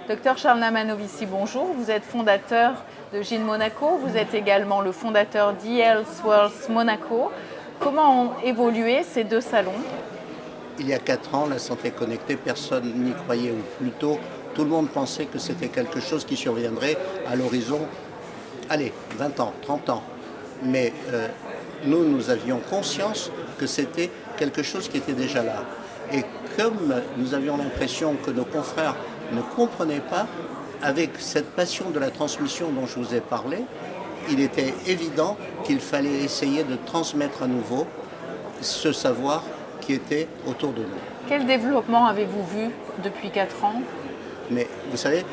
Docteur Charles Namanovici, bonjour. Vous êtes fondateur de Gin Monaco. Vous êtes également le fondateur d'eHealthWorld Monaco. Comment ont évolué ces deux salons? Il y a 4 ans, la santé connectée, personne n'y croyait, ou plutôt tout le monde pensait que c'était quelque chose qui surviendrait à l'horizon, allez, 20 ans, 30 ans. Mais nous avions conscience que c'était quelque chose qui était déjà là. Et comme nous avions l'impression que nos confrères ne comprenaient pas, avec cette passion de la transmission dont je vous ai parlé, il était évident qu'il fallait essayer de transmettre à nouveau ce savoir qui était autour de nous. Quel développement avez-vous vu depuis 4 ans? Mais vous savez,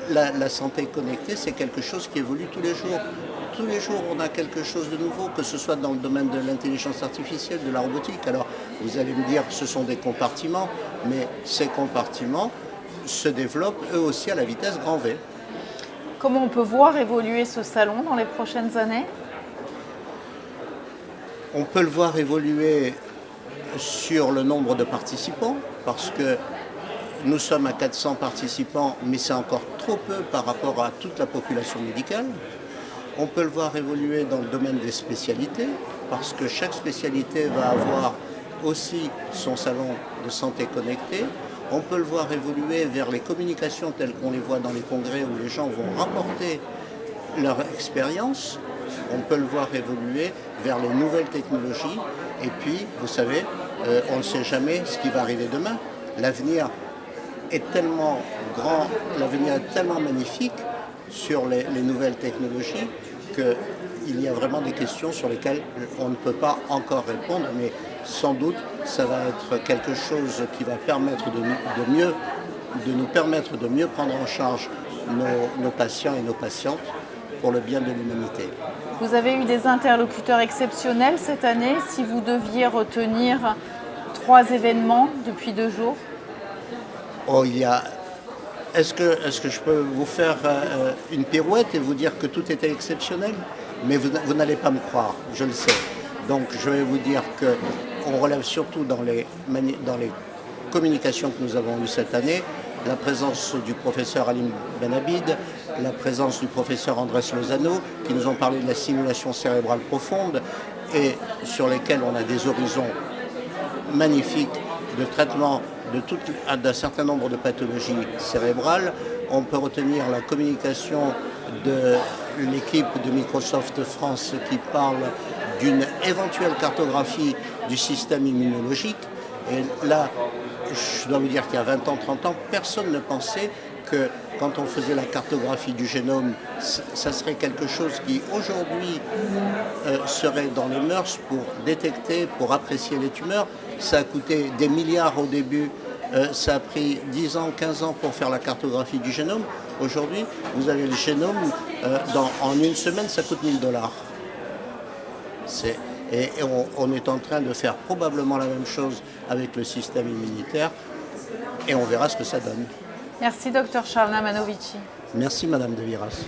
la santé connectée, c'est quelque chose qui évolue tous les jours. Tous les jours, on a quelque chose de nouveau, que ce soit dans le domaine de l'intelligence artificielle, de la robotique. Alors, vous allez me dire que ce sont des compartiments, mais ces compartiments se développent eux aussi à la vitesse grand V. Comment on peut voir évoluer ce salon dans les prochaines années? On peut le voir évoluer sur le nombre de participants, parce que nous sommes à 400 participants, mais c'est encore trop peu par rapport à toute la population médicale. On peut le voir évoluer dans le domaine des spécialités, parce que chaque spécialité va avoir aussi son salon de santé connectée. On peut le voir évoluer vers les communications telles qu'on les voit dans les congrès où les gens vont rapporter leur expérience. On peut le voir évoluer vers les nouvelles technologies. Et puis, vous savez, on ne sait jamais ce qui va arriver demain. L'avenir est tellement grand, l'avenir est tellement magnifique sur les nouvelles technologies qu'il y a vraiment des questions sur lesquelles on ne peut pas encore répondre, mais sans doute ça va être quelque chose qui va permettre de nous permettre de mieux prendre en charge nos patients et nos patientes pour le bien de l'humanité. Vous avez eu des interlocuteurs exceptionnels cette année. Si vous deviez retenir 3 événements depuis 2 jours? Oh, Est-ce que je peux vous faire une pirouette et vous dire que tout était exceptionnel? Mais vous n'allez pas me croire, je le sais. Donc je vais vous dire qu'on relève surtout dans les communications que nous avons eues cette année, la présence du professeur Alim Benabid, la présence du professeur Andrés Lozano, qui nous ont parlé de la simulation cérébrale profonde et sur lesquels on a des horizons magnifiques de traitement d'un certain nombre de pathologies cérébrales. On peut retenir la communication de l'équipe de Microsoft France qui parle d'une éventuelle cartographie du système immunologique. Et là, je dois vous dire qu'il y a 20 ans, 30 ans, personne ne pensait que quand on faisait la cartographie du génome, ça serait quelque chose qui aujourd'hui serait dans les mœurs pour détecter, pour apprécier les tumeurs. Ça a coûté des milliards au début, ça a pris 10 ans, 15 ans pour faire la cartographie du génome. Aujourd'hui, vous avez le génome, en une semaine, ça coûte $1000. Et on est en train de faire probablement la même chose avec le système immunitaire et on verra ce que ça donne. Merci, docteur Charles Namanovici. Merci, Madame de Viras.